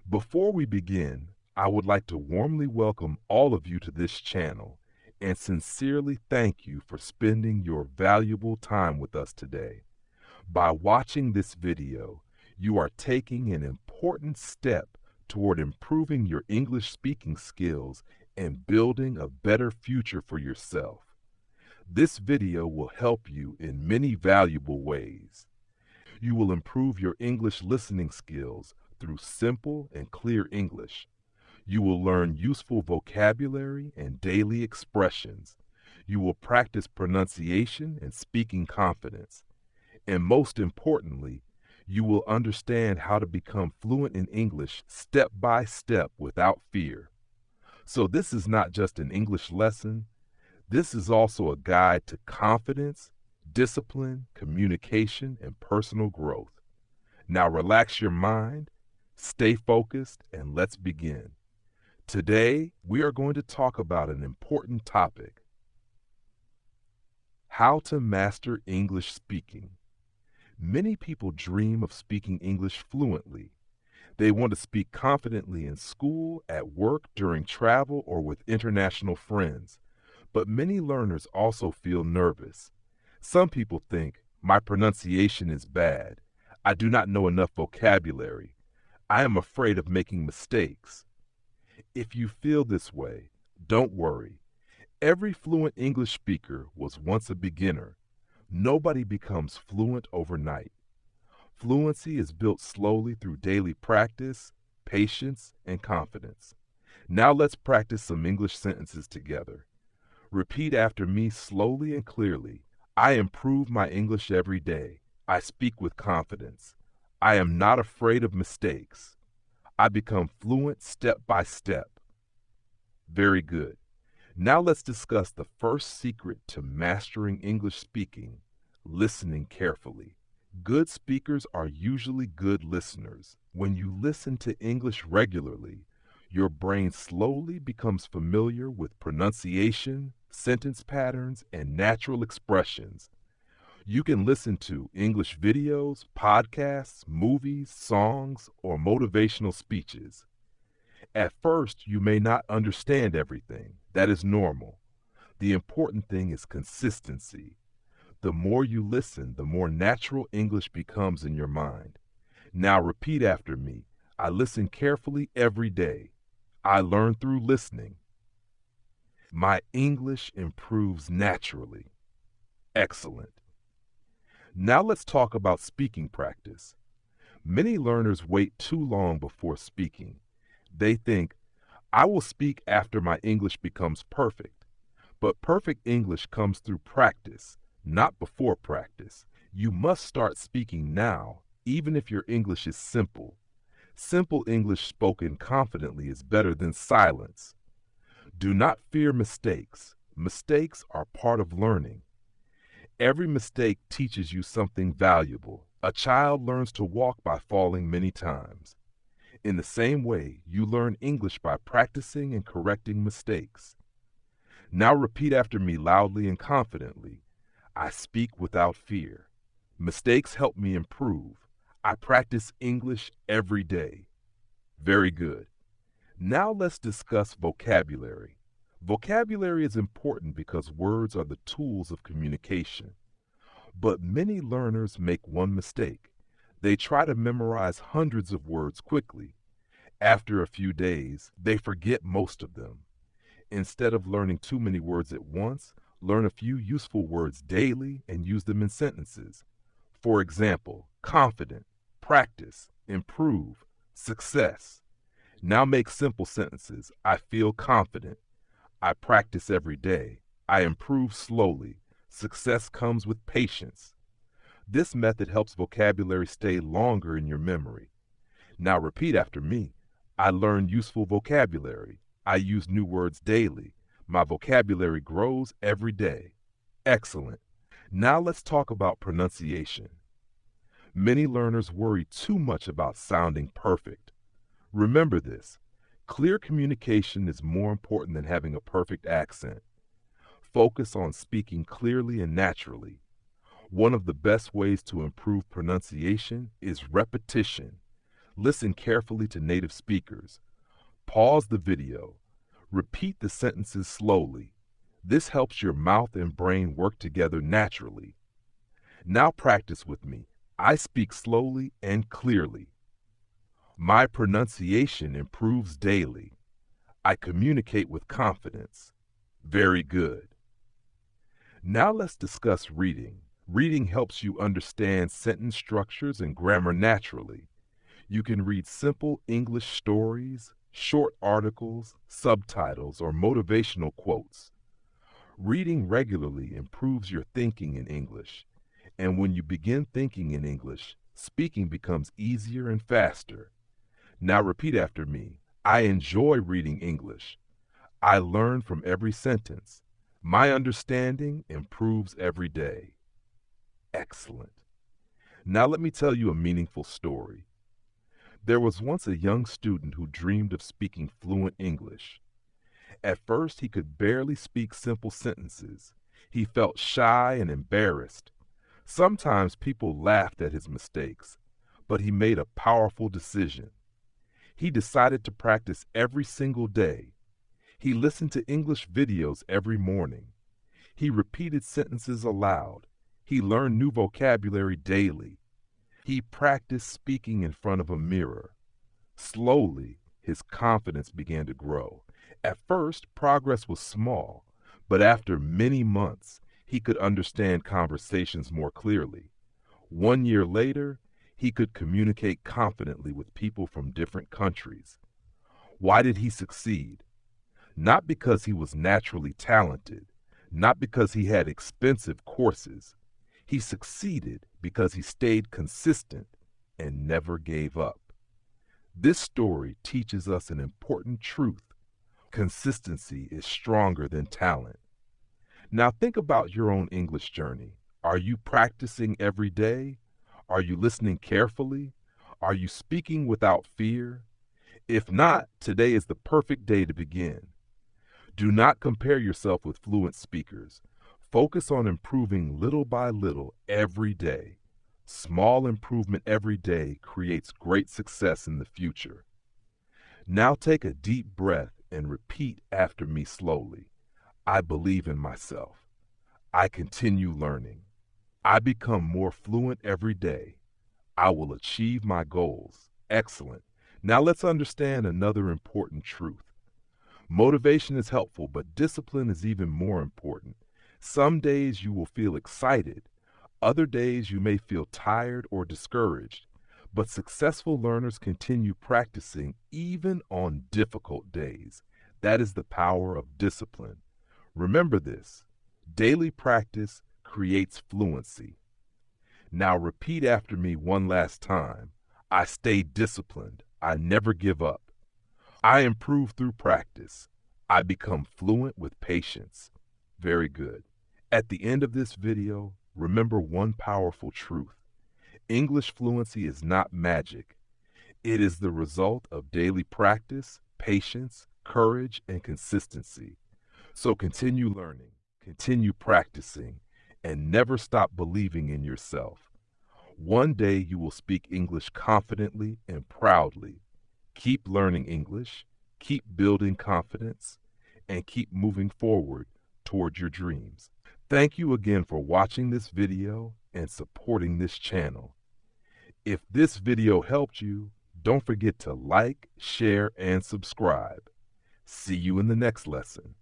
Before we begin, I would like to warmly welcome all of you to this channel and sincerely thank you for spending your valuable time with us today. By watching this video, you are taking an important step toward improving your English speaking skills and building a better future for yourself. This video will help you in many valuable ways. You will improve your English listening skills through simple and clear English. You will learn useful vocabulary and daily expressions. You will practice pronunciation and speaking confidence. And most importantly, you will understand how to become fluent in English step by step without fear. So this is not just an English lesson. This is also a guide to confidence, discipline, communication, and personal growth. Now relax your mind, stay focused, and let's begin. Today, we are going to talk about an important topic: how to master English speaking. Many people dream of speaking English fluently. They want to speak confidently in school, at work, during travel, or with international friends. But many learners also feel nervous. Some people think, my pronunciation is bad. I do not know enough vocabulary. I am afraid of making mistakes. If you feel this way, don't worry. Every fluent English speaker was once a beginner. Nobody becomes fluent overnight. Fluency is built slowly through daily practice, patience, and confidence. Now let's practice some English sentences together. Repeat after me slowly and clearly. I improve my English every day. I speak with confidence. I am not afraid of mistakes. I become fluent step by step. Very good. Now let's discuss the first secret to mastering English speaking: listening carefully. Good speakers are usually good listeners. When you listen to English regularly, your brain slowly becomes familiar with pronunciation, sentence patterns, and natural expressions. You can listen to English videos, podcasts, movies, songs, or motivational speeches. At first, you may not understand everything. That is normal. The important thing is consistency. The more you listen, the more natural English becomes in your mind. Now repeat after me. I listen carefully every day. I learn through listening. My English improves naturally. Excellent. Now let's talk about speaking practice. Many learners wait too long before speaking. They think, I will speak after my English becomes perfect. But perfect English comes through practice, not before practice. You must start speaking now, even if your English is simple. Simple English spoken confidently is better than silence. Do not fear mistakes. Mistakes are part of learning. Every mistake teaches you something valuable. A child learns to walk by falling many times. In the same way, you learn English by practicing and correcting mistakes. Now repeat after me loudly and confidently. I speak without fear. Mistakes help me improve. I practice English every day. Very good. Now let's discuss vocabulary. Vocabulary is important because words are the tools of communication. But many learners make one mistake. They try to memorize hundreds of words quickly. After a few days, they forget most of them. Instead of learning too many words at once, learn a few useful words daily and use them in sentences. For example, confident, practice, improve, success. Now make simple sentences. I feel confident. I practice every day. I improve slowly. Success comes with patience. This method helps vocabulary stay longer in your memory. Now repeat after me. I learn useful vocabulary. I use new words daily. My vocabulary grows every day. Excellent. Now let's talk about pronunciation. Many learners worry too much about sounding perfect. Remember this. Clear communication is more important than having a perfect accent. Focus on speaking clearly and naturally. One of the best ways to improve pronunciation is repetition. Listen carefully to native speakers. Pause the video. Repeat the sentences slowly. This helps your mouth and brain work together naturally. Now practice with me. I speak slowly and clearly. My pronunciation improves daily. I communicate with confidence. Very good. Now let's discuss reading. Reading helps you understand sentence structures and grammar naturally. You can read simple English stories, short articles, subtitles, or motivational quotes. Reading regularly improves your thinking in English, and when you begin thinking in English, speaking becomes easier and faster. Now repeat after me. I enjoy reading English. I learn from every sentence. My understanding improves every day. Excellent. Now let me tell you a meaningful story. There was once a young student who dreamed of speaking fluent English. At first, he could barely speak simple sentences. He felt shy and embarrassed. Sometimes people laughed at his mistakes, but he made a powerful decision. He decided to practice every single day. He listened to English videos every morning. He repeated sentences aloud. He learned new vocabulary daily. He practiced speaking in front of a mirror. Slowly, his confidence began to grow. At first, progress was small, but after many months, he could understand conversations more clearly. 1 year later, he could communicate confidently with people from different countries. Why did he succeed? Not because he was naturally talented, not because he had expensive courses. He succeeded because he stayed consistent and never gave up. This story teaches us an important truth. Consistency is stronger than talent. Now think about your own English journey. Are you practicing every day? Are you listening carefully? Are you speaking without fear? If not, today is the perfect day to begin. Do not compare yourself with fluent speakers. Focus on improving little by little every day. Small improvement every day creates great success in the future. Now take a deep breath and repeat after me slowly. I believe in myself. I continue learning. I become more fluent every day. I will achieve my goals. Excellent. Now let's understand another important truth. Motivation is helpful, but discipline is even more important. Some days you will feel excited. Other days you may feel tired or discouraged. But successful learners continue practicing even on difficult days. That is the power of discipline. Remember this. Daily practice creates fluency. Now repeat after me one last time. I stay disciplined. I never give up. I improve through practice. I become fluent with patience. Very good. At the end of this video, remember one powerful truth. English fluency is not magic. It is the result of daily practice, patience, courage, and consistency. So continue learning, continue practicing, and never stop believing in yourself. One day you will speak English confidently and proudly. Keep learning English, keep building confidence, and keep moving forward toward your dreams. Thank you again for watching this video and supporting this channel. If this video helped you, don't forget to like, share, and subscribe. See you in the next lesson.